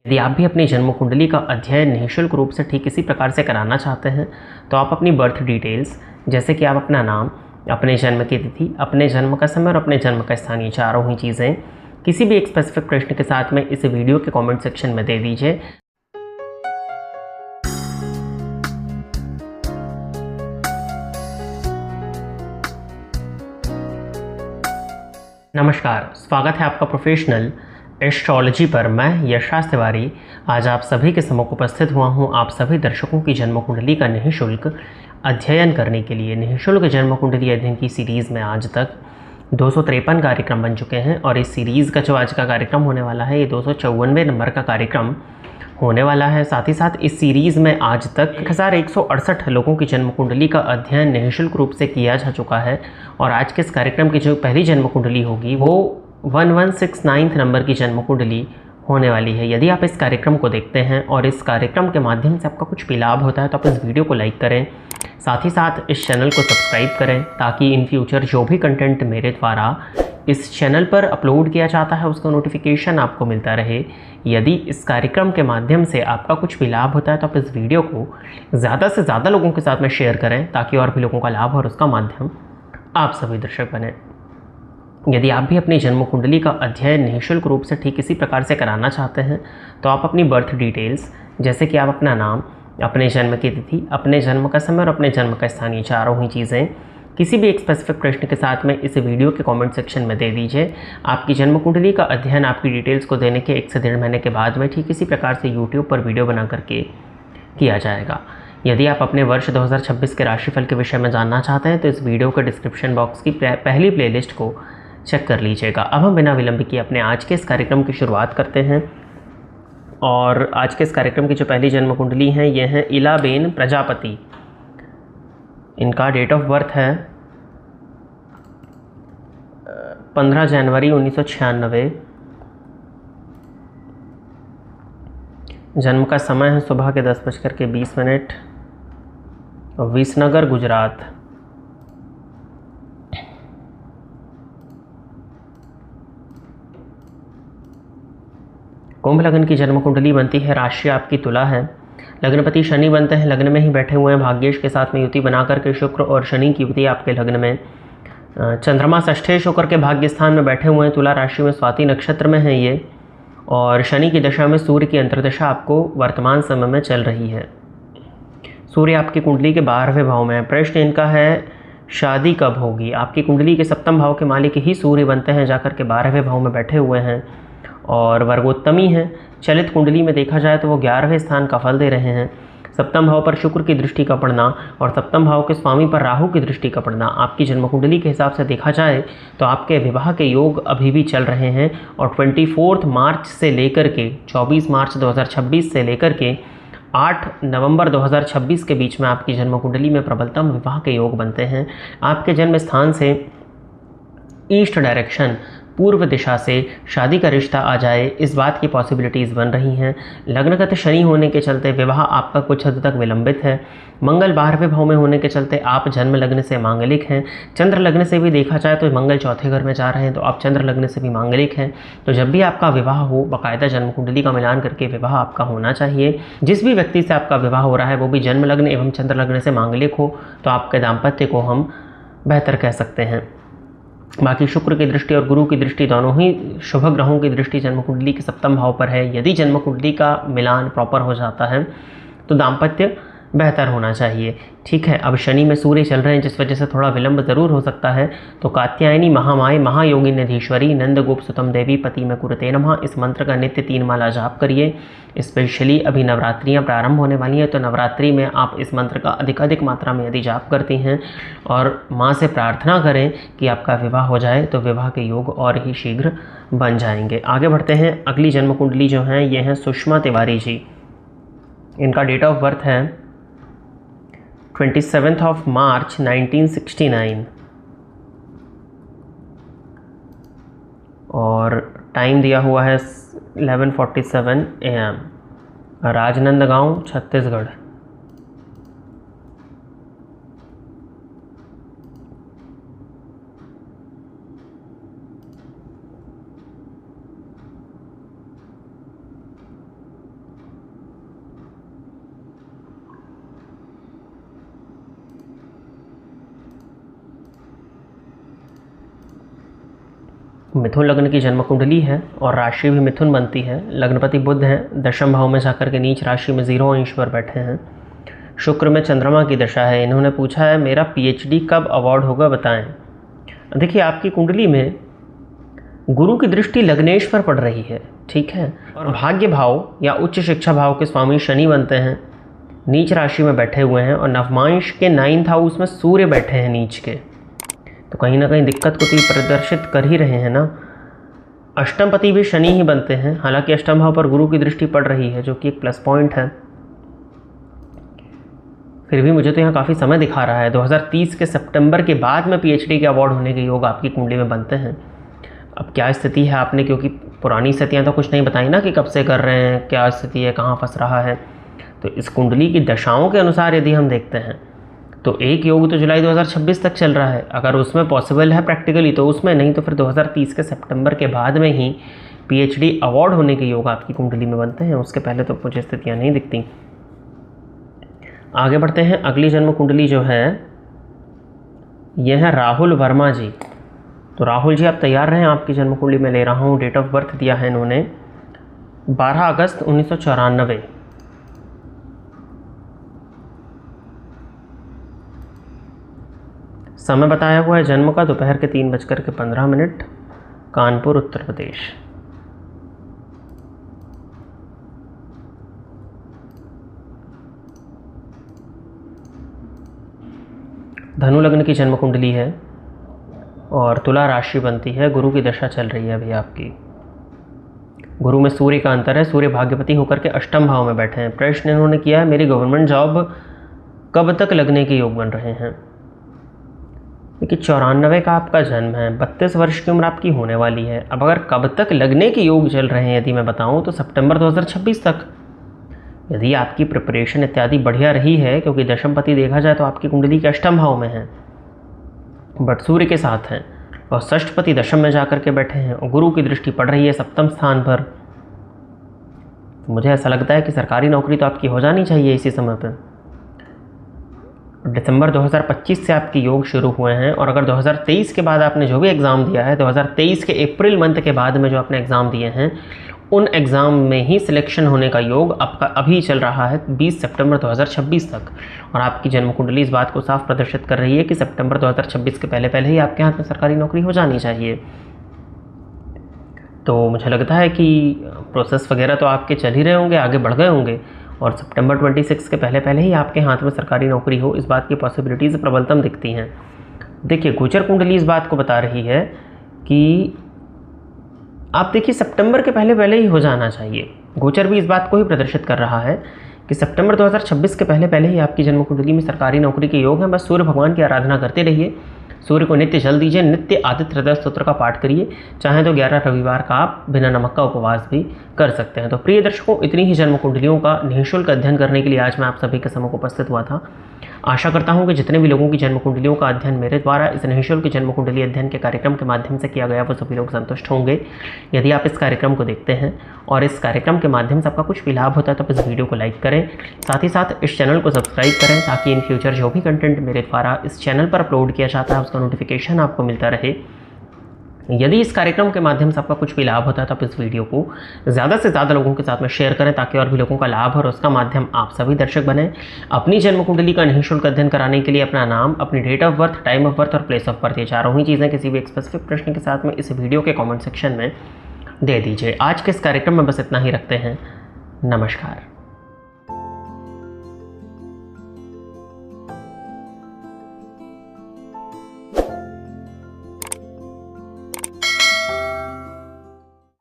यदि आप भी अपनी जन्म कुंडली का अध्ययन निःशुल्क रूप से ठीक इसी प्रकार से कराना चाहते हैं तो आप अपनी बर्थ डिटेल्स जैसे कि आप अपना नाम, अपने जन्म की तिथि, अपने जन्म का समय और अपने जन्म का स्थान, ये चारों ही चीज़ें किसी भी एक स्पेसिफिक प्रश्न के साथ में इस वीडियो के कमेंट सेक्शन में दे दीजिए। नमस्कार, स्वागत है आपका प्रोफेशनल एस्ट्रोलॉजी पर। मैं यशराज तिवारी आज आप सभी के सम्मुख उपस्थित हुआ हूं आप सभी दर्शकों की जन्म कुंडली का निःशुल्क अध्ययन करने के लिए। निःशुल्क जन्म कुंडली अध्ययन की सीरीज़ में आज तक 253 कार्यक्रम बन चुके हैं और इस सीरीज़ का जो आज का कार्यक्रम होने वाला है ये 254वें नंबर का कार्यक्रम होने वाला है। साथ ही साथ इस सीरीज़ में आज तक 1168 लोगों की जन्म कुंडली का अध्ययन निःशुल्क रूप से किया जा चुका है और आज के इस कार्यक्रम की जो पहली जन्म कुंडली होगी वो 1169 नंबर की जन्म कुंडली होने वाली है। यदि आप इस कार्यक्रम को देखते हैं और इस कार्यक्रम के माध्यम से आपका कुछ भी लाभ होता है तो आप इस वीडियो को लाइक करें, साथ ही साथ इस चैनल को सब्सक्राइब करें ताकि इन फ्यूचर जो भी कंटेंट मेरे द्वारा इस चैनल पर अपलोड किया जाता है उसका नोटिफिकेशन आपको मिलता रहे। यदि इस कार्यक्रम के माध्यम से आपका कुछ भी लाभ होता है तो आप इस वीडियो को ज़्यादा से ज़्यादा लोगों के साथ में शेयर करें ताकि और भी लोगों का लाभ और उसका माध्यम आप सभी दर्शक बने। यदि आप भी अपनी जन्म कुंडली का अध्ययन निःशुल्क रूप से ठीक इसी प्रकार से कराना चाहते हैं तो आप अपनी बर्थ डिटेल्स जैसे कि आप अपना नाम, अपने जन्म की तिथि, अपने जन्म का समय और अपने जन्म का स्थान, ये चारों ही चीज़ें किसी भी एक स्पेसिफिक प्रश्न के साथ में इस वीडियो के कमेंट सेक्शन में दे दीजिए। आपकी जन्म कुंडली का अध्ययन आपकी डिटेल्स को देने के 1 से 1.5 महीने के बाद में ठीक इसी प्रकार से यूट्यूब पर वीडियो बना करके किया जाएगा। यदि आप अपने वर्ष 2026 के राशिफल के विषय में जानना चाहते हैं तो इस वीडियो के डिस्क्रिप्शन बॉक्स की पहली प्लेलिस्ट को चेक कर लीजिएगा। अब हम बिना विलंब किए अपने आज के इस कार्यक्रम की शुरुआत करते हैं और आज के इस कार्यक्रम की जो पहली जन्म कुंडली है ये है इलाबेन प्रजापति। इनका डेट ऑफ बर्थ है 15 जनवरी 1996। जन्म का समय है सुबह के 10:20 विसनगर, गुजरात। कुंभ लग्न की जन्म कुंडली बनती है। राशि आपकी तुला है। लग्नपति शनि बनते हैं, लग्न में ही बैठे हुए हैं। भाग्येश के साथ में युति बना करके शुक्र और शनि की युति आपके लग्न में। चंद्रमा षष्ठेश होकर के भाग्य स्थान में बैठे हुए हैं। तुला राशि में स्वाति नक्षत्र में है ये और शनि की दशा में सूर्य की अंतर्दशा आपको वर्तमान समय में चल रही है। सूर्य आपकी कुंडली के 12वें भाव में है। प्रश्न इनका है शादी कब होगी। आपकी कुंडली के 7वें भाव के मालिक ही सूर्य बनते हैं, जाकर के 12वें भाव में बैठे हुए हैं और वर्गोत्तमी हैं। चलित कुंडली में देखा जाए तो वो 11वें स्थान का फल दे रहे हैं। 7वें भाव पर शुक्र की दृष्टि का पड़ना और 7वें भाव के स्वामी पर राहु की दृष्टि का पड़ना, आपकी जन्म कुंडली के हिसाब से देखा जाए तो आपके विवाह के योग अभी भी चल रहे हैं और 24 मार्च से लेकर के 24 मार्च 2026 से लेकर के 8 नवंबर 2026 के बीच में आपकी जन्म कुंडली में प्रबलतम विवाह के योग बनते हैं। आपके जन्म स्थान से ईस्ट डायरेक्शन, पूर्व दिशा से शादी का रिश्ता आ जाए, इस बात की पॉसिबिलिटीज़ बन रही हैं। लग्नगत शनि होने के चलते विवाह आपका कुछ हद तक विलंबित है। मंगल 12वें भाव में होने के चलते आप जन्म लग्न से मांगलिक हैं। चंद्र लग्न से भी देखा जाए तो मंगल चौथे घर में जा रहे हैं तो आप चंद्र लग्न से भी मांगलिक हैं। तो जब भी आपका विवाह हो बाकायदा जन्म कुंडली का मिलान करके विवाह आपका होना चाहिए। जिस भी व्यक्ति से आपका विवाह हो रहा है वो भी जन्म लग्न एवं चंद्र लग्न से मांगलिक हो तो आपके दाम्पत्य को हम बेहतर कह सकते हैं। बाकी शुक्र की दृष्टि और गुरु की दृष्टि दोनों ही शुभ ग्रहों की दृष्टि जन्म कुंडली के 7वें भाव पर है। यदि जन्म कुंडली का मिलान प्रॉपर हो जाता है तो दाम्पत्य बेहतर होना चाहिए। ठीक है, अब शनि में सूर्य चल रहे हैं जिस वजह से थोड़ा विलंब ज़रूर हो सकता है। तो कात्यायनी महामाय महायोगिन्यधीश्वरी नंद गोप सुतम देवी पति में कुरुते नमः, इस मंत्र का नित्य 3 माला जाप करिए। स्पेशली अभी नवरात्रियां प्रारंभ होने वाली हैं तो नवरात्रि में आप इस मंत्र का अधिक मात्रा में यदि जाप करती हैं और माँ से प्रार्थना करें कि आपका विवाह हो जाए तो विवाह के योग और ही शीघ्र बन जाएंगे। आगे बढ़ते हैं। अगली जन्म कुंडली जो है ये है सुषमा तिवारी जी। इनका डेट ऑफ बर्थ है 27 मार्च 1969 और टाइम दिया हुआ है 11:47 AM, राजनंदगांव, छत्तीसगढ़। मिथुन लग्न की जन्म कुंडली है और राशि भी मिथुन बनती है। लग्नपति बुध हैं, दशम भाव में जाकर के नीच राशि में 0 अंश पर बैठे हैं। शुक्र में चंद्रमा की दशा है। इन्होंने पूछा है मेरा पीएचडी कब अवार्ड होगा बताएं। देखिए, आपकी कुंडली में गुरु की दृष्टि लग्नेश पर पड़ रही है, ठीक है, और भाग्य भाव या उच्च शिक्षा भाव के स्वामी शनि बनते हैं, नीच राशि में बैठे हुए हैं और नवमांश के 9th हाउस में सूर्य बैठे हैं नीच के, तो कहीं ना कहीं दिक्कत को तो प्रदर्शित कर ही रहे हैं ना। अष्टम पति भी शनि ही बनते हैं, हालांकि अष्टम भाव पर गुरु की दृष्टि पड़ रही है जो कि एक प्लस पॉइंट है। फिर भी मुझे तो यहाँ काफ़ी समय दिखा रहा है। 2030 के सितंबर के बाद में पीएचडी के अवार्ड होने के योग आपकी कुंडली में बनते हैं। अब क्या स्थिति है आपने, क्योंकि पुरानी स्थितियाँ तो कुछ नहीं बताई ना कि कब से कर रहे हैं, क्या स्थिति है, कहाँ फंस रहा है। तो इस कुंडली की दशाओं के अनुसार यदि हम देखते हैं तो एक योग तो जुलाई 2026 तक चल रहा है, अगर उसमें पॉसिबल है प्रैक्टिकली तो उसमें, नहीं तो फिर 2030 के सितंबर के बाद में ही पीएचडी अवार्ड होने के योग आपकी कुंडली में बनते हैं। उसके पहले तो मुझे स्थितियाँ नहीं दिखती। आगे बढ़ते हैं। अगली जन्म कुंडली जो है यह है राहुल वर्मा जी। तो राहुल जी आप तैयार रहें, आपकी जन्म कुंडली में ले रहा हूँ। डेट ऑफ बर्थ दिया है इन्होंने 12 अगस्त 1994। समय बताया हुआ है जन्म का दोपहर के 3:15 कानपुर उत्तर प्रदेश। धनु लग्न की जन्म कुंडली है और तुला राशि बनती है। गुरु की दशा चल रही है अभी आपकी। गुरु में सूर्य का अंतर है, सूर्य भाग्यपति होकर के अष्टम भाव में बैठे हैं। प्रश्न इन्होंने किया है मेरी गवर्नमेंट जॉब कब तक लगने के योग बन रहे हैं। देखिए 94 का आपका जन्म है, 32 वर्ष की उम्र आपकी होने वाली है। अब अगर कब तक लगने के योग चल रहे हैं यदि मैं बताऊं तो सितंबर 2026 तक। यदि आपकी प्रिपरेशन इत्यादि बढ़िया रही है, क्योंकि दशमपति देखा जाए तो आपकी कुंडली के अष्टम भाव में है बट सूर्य के साथ हैं, और षष्ठपति दशम में जाकर के बैठे हैं और गुरु की दृष्टि पड़ रही है सप्तम स्थान पर। तो मुझे ऐसा लगता है कि सरकारी नौकरी तो आपकी हो जानी चाहिए इसी समय पर। दिसंबर 2025 से आपके योग शुरू हुए हैं, और अगर 2023 के बाद आपने जो भी एग्ज़ाम दिया है, 2023 के अप्रैल मंथ के बाद में जो आपने एग्ज़ाम दिए हैं, उन एग्ज़ाम में ही सिलेक्शन होने का योग आपका अभी चल रहा है 20 सितंबर 2026 तक। और आपकी जन्म कुंडली इस बात को साफ प्रदर्शित कर रही है कि सितंबर 2026 के पहले पहले ही आपके हाथ में सरकारी नौकरी हो जानी चाहिए। तो मुझे लगता है कि प्रोसेस वगैरह तो आपके चल ही रहे होंगे, आगे बढ़ गए होंगे, और सितंबर 26 के पहले पहले ही आपके हाथ में सरकारी नौकरी हो, इस बात की पॉसिबिलिटीज़ प्रबलतम दिखती हैं। देखिए गोचर कुंडली इस बात को बता रही है कि आप देखिए सितंबर के पहले पहले ही हो जाना चाहिए। गोचर भी इस बात को ही प्रदर्शित कर रहा है कि सितंबर 2026 के पहले पहले ही आपकी जन्म कुंडली में सरकारी नौकरी के योग हैं। बस सूर्य भगवान की आराधना करते रहिए, सूर्य को नित्य जल दीजिए, नित्य आदित्य हृदय स्तोत्र का पाठ करिए, चाहे तो 11 रविवार का आप बिना नमक का उपवास भी कर सकते हैं। तो प्रिय दर्शकों, इतनी ही जन्म कुंडलियों का निःशुल्क अध्ययन करने के लिए आज मैं आप सभी के सम्मुख उपस्थित हुआ था। आशा करता हूं कि जितने भी लोगों की जन्म कुंडलियों का अध्ययन मेरे द्वारा इस निःशुल्क जन्म कुंडली अध्ययन के कार्यक्रम के माध्यम से किया गया वो सभी लोग संतुष्ट होंगे। यदि आप इस कार्यक्रम को देखते हैं और इस कार्यक्रम के माध्यम से आपका कुछ भी लाभ होता है तो आप इस वीडियो को लाइक करें, साथ ही साथ इस चैनल को सब्सक्राइब करें, ताकि इन फ्यूचर जो भी कंटेंट मेरे द्वारा इस चैनल पर अपलोड किया जाता है उसका नोटिफिकेशन आपको मिलता रहे। यदि इस कार्यक्रम के माध्यम से आपका कुछ भी लाभ होता है तो आप इस वीडियो को ज़्यादा से ज़्यादा लोगों के साथ में शेयर करें, ताकि और भी लोगों का लाभ हो और उसका माध्यम आप सभी दर्शक बने। अपनी जन्म कुंडली का निःशुल्क अध्ययन कराने के लिए अपना नाम, अपनी date of birth, time of birth और प्लेस ऑफ बर्थ, ये चारों ही चीज़ें किसी भी एक स्पेसिफिक प्रश्न के साथ में इस वीडियो के कॉमेंट सेक्शन में दे दीजिए। आज के इस कार्यक्रम में बस इतना ही रखते हैं। नमस्कार।